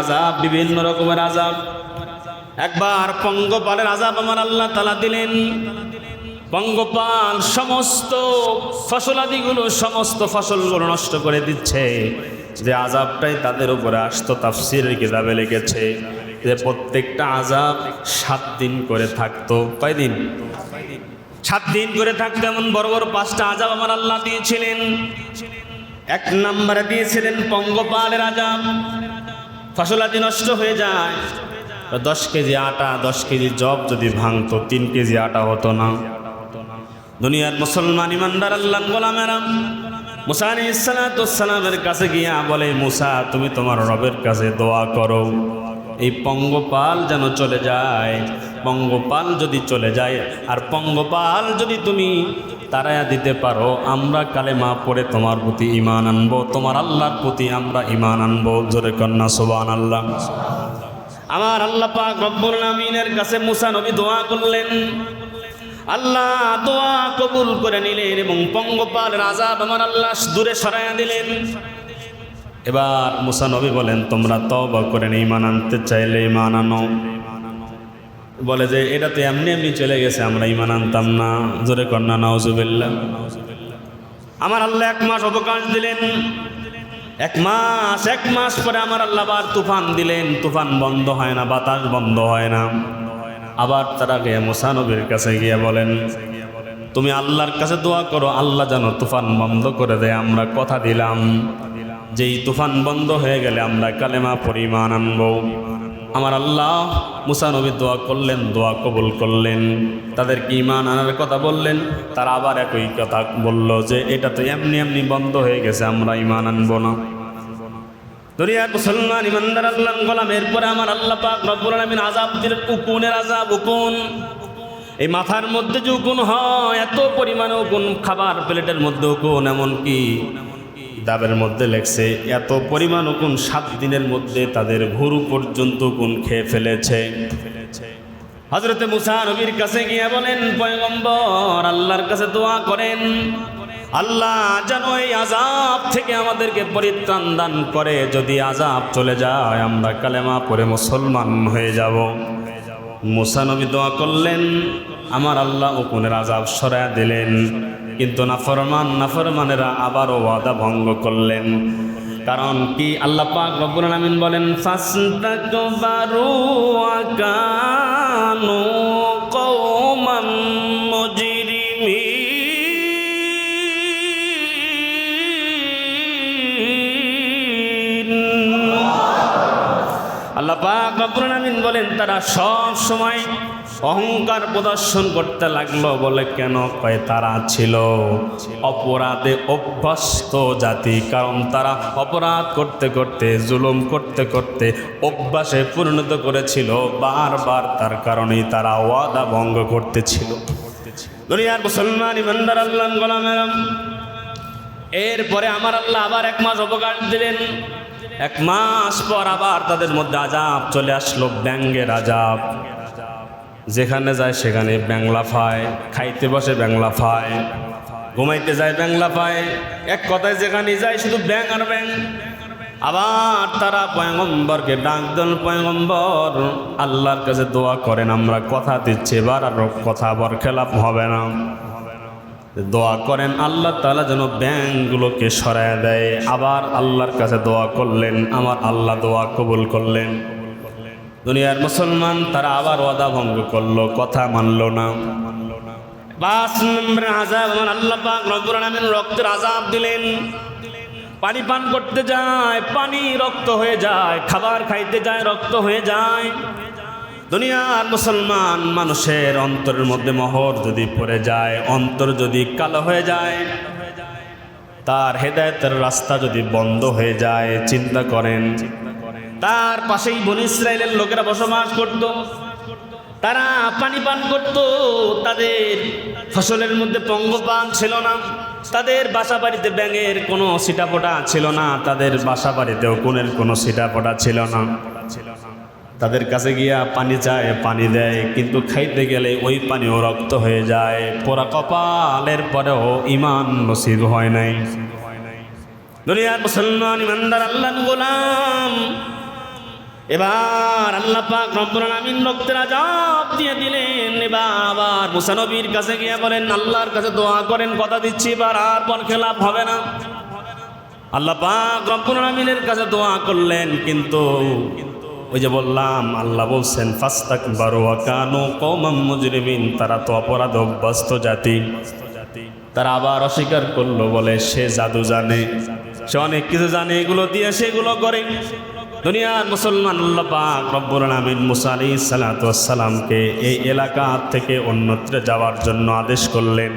আযাব, বিভিন্ন রকমের আযাব। একবার পঙ্গপালের আযাব আমার আল্লাহ তাআলা দিলেন। পঙ্গপাল সমস্ত ফসলাদিগুলো, সমস্ত ফসলগুলো নষ্ট করে দিচ্ছে। যে আযাবটাই তাদের উপরে আসতো, তাফসীরের কিতাবে লিখেছে যে প্রত্যেকটা আযাব 7 দিন করে থাকতো। কয় দিন? 7 দিন করে থাকতো। এমন বড় বড় 5টা আযাব আমার আল্লাহ দিয়েছিলেন। 1 নম্বরে দিয়েছিলেন পঙ্গপালের আযাব। ফসলাদি নষ্ট হয়ে যায়। 10 কেজি আটা, 10 কেজি জব যদি ভাঙতো, 3 কেজি আটা হতো না। দুনিয়ার মুসলমান ইমানদার আল্লাহর গোলামেরা মুসা আলাইহিস সালাতু ওয়াস সালামের কাছে গিয়া বলে, মুসা তুমি তোমার রবের কাছে দোয়া করো এই পঙ্গপাল যেন চলে যায়। পঙ্গপাল যদি চলে যায় আর পঙ্গপাল যদি তুমি তাড়ায়া দিতে পারো, আমরা কালেমা পড়ে তোমার প্রতি ঈমান আনবো, তোমার আল্লাহর প্রতি আমরা ঈমান আনবো। জোরে কন্যা সুবহানাল্লাহ। আমার আল্লাহ পাক রব্বুল আমিনের কাছে মুসা নবী দোয়া করলেন। আল্লাহ দোয়া কবুল করে নিলেন এবং পঙ্গপালের আযাব আমার আল্লাহ দূরে সরাইয়া দিলেন। এবার মুসা নবী বলেন, তোমরা তওবা করে ঈমান আনতে চাইলে ঈমান আনো। বলে যে এটা তো এমনি এমনি চলে গেছে, আমরা ঈমান আনতাম না। জোরে কন্যা নাউজুবিল্লাহ। আমার আল্লাহ 1 মাস অবকাশ দিলেন। 1 মাস পরে আমার আল্লাহ আবার তুফান দিলেন। তুফান বন্ধ হয় না, বাতাস বন্ধ হয় না। আবার তারা গিয়ে মুসা নবীর কাছে গিয়ে বলেন, তুমি আল্লাহর কাছে দোয়া করো, আল্লাহ যেন তুফান বন্ধ করে দেয়। আমরা কথা দিলাম যে এই তুফান বন্ধ হয়ে গেলে আমরা কালেমা পড়ে ঈমান আনবো। আমার আল্লাহ মুসা নবী দোয়া করলেন, দোয়া কবুল করলেন, তাদেরকে ঈমান আনার কথা বললেন। তারা আবার একই কথা বলল যে এটা তো এমনি এমনি বন্ধ হয়ে গেছে, আমরা ঈমান আনবো না। দুনিয়ার মুসলমান ইমানদার আল্লাহর গোলাম, এরপরে আমার আল্লাহ পাক রব্বুল আলামিন আযাব দিলেন। উকুনের আযাব। উকুন, এই মাথার মধ্যে যে উকুন হয়, এত পরিমাণে উকুন, খাবার প্লেটের মধ্যে উকুন, এমনকি দাবের মধ্যে লেখছে এত পরিমাণ উকুন 7 দিনের মধ্যে তাদের ভুরু পর্যন্ত উকুন খেয়ে ফেলেছে। হযরতে মুসা নবীর কাছে গিয়ে বলেন, পয়গম্বর আল্লাহর কাছে দোয়া করেন, আল্লাহ যেন এই আযাব থেকে আমাদেরকে পরিত্রাণ দান করে। যদি আযাব চলে যায় আমরা কালেমা পড়ে মুসলমান হয়ে যাব। মুসা নবী দোয়া করলেন, আমার আল্লাহ উকুনের আযাব সরায়া দিলেন। কিন্তু নাফরমানেরা আবারও ওয়াদা ভঙ্গ করলেন। কারণ কি? আল্লাহ পাক রব্বুল আলামিন বলেন, ফাসতাকবারু ওয়া কানু কওমান মুজরিমিন। আল্লাহ পাক রব্বুল আলামিন বলেন, তারা সব সময় অহংকার প্রদর্শন করতে লাগলো। বলে কেন? কয় তারা ছিল অপরাধে অভ্যস্ত জাতি। কারণ তারা অপরাধ করতে করতে, জুলুম করতে করতে অভ্যাসে পরিণত করেছিল বারবার। তার কারণেই তারা ওয়াদা ভঙ্গ করতেছিল। দুনিয়ার মুসলমান ইমানদার আল্লাহর গোলামেরা, এরপরে আমার আল্লাহ আবার 1 মাস অবকাশ দিলেন। 1 মাস পর আবার তাদের মধ্যে আযাব চলে আসলো, ব্যাঙের আযাব। যেখানে যায় সেখানে ব্যাঙ লাফায়, খাইতে বসে ব্যাঙ লাফায়, ঘুমাইতে যায় ব্যাঙ লাফায়। এক কথায় যেখানে যায় শুধু ব্যাঙ আর ব্যাঙ। আবার তারা পয়গম্বরকে ডাক দেন, পয়গম্বর আল্লাহর কাছে দোয়া করেন, আমরা কথা দিচ্ছি এবার আর কথা বরখেলাপ হবে না। দোয়া করেন আল্লাহ তাআলা যেন ব্যাঙগুলোকে সরায় দেয়। আবার আল্লাহর কাছে দোয়া করলেন, আমার আল্লাহ দোয়া কবুল করলেন। দুনিয়ার মুসলমান তারা আবার ওয়াদা ভঙ্গ করলো, কথা মানলো না। 5 নম্বরে আযাব আমার আল্লাহ পাক রব্বুল আলামিন রক্তের আযাব দিলেন। পানি পান করতে যায়, পানি রক্ত হয়ে যায়। খাবার খাইতে যায়, রক্ত হয়ে যায়। দুনিয়ার মুসলমান মানুষের অন্তরের মধ্যে মোহর যদি পড়ে যায়, অন্তর যদি কালো হয়ে যায়, তার হেদায়েতের রাস্তা যদি বন্ধ হয়ে যায়, চিন্তা করেন। তার পাশেই বনী ইসরাইলের লোকেরা বসবাস করত। তারা পানি পান করত, তাদের ফসলের মধ্যে পঙ্গপাল ছিল না, তাদের বাসা বাড়িতে ব্যাঙের কোনো ছিটাফোঁটা ছিল না, তাদের বাসা বাড়িতেও কোনের কোনো ছিটাফোঁটা ছিল না। তাদের কাছে গিয়া পানি চায়, পানি দেয়, কিন্তু খাইতে গেলে ওই পানিও রক্ত হয়ে যায়। পোড়া কপালের পরেও ঈমান নসিব হয় নাই। দুনিয়ার মুসলমান ইমানদার আল্লাহর গোলাম, এবার আল্লাহ পাক রব্বুল আলামিন রক্তের আযাব দিয়ে দিলেন। এবার আবার মুসা নবীর কাছে গিয়ে বলেন, আল্লাহর কাছে দোয়া করেন, কথা দিচ্ছি এবার আর বরখেলাপ হবে না। আল্লাহ পাক রব্বুল আলামিনের কাছে দোয়া করলেন, কিন্তু ওই যে বললাম আল্লাহ বলছেন ফাস্তাকবারু ওয়া কানু কওমান মুজরিমিন, তারা তো অপরাধ অভ্যস্ত জাতি। তারা আবার অস্বীকার করলো, বলে সে জাদু জানে, সে অনেক কিছু জানে, এগুলো দিয়ে সেগুলো করে। দুনিয়ার মুসলমান আল্লাহ পাক রব্বুল আলামিন মুসা আলাইহিস সালাতু ওয়াস সালামকে এই এলাকা থেকে অন্যত্র যাওয়ার জন্য আদেশ করলেন।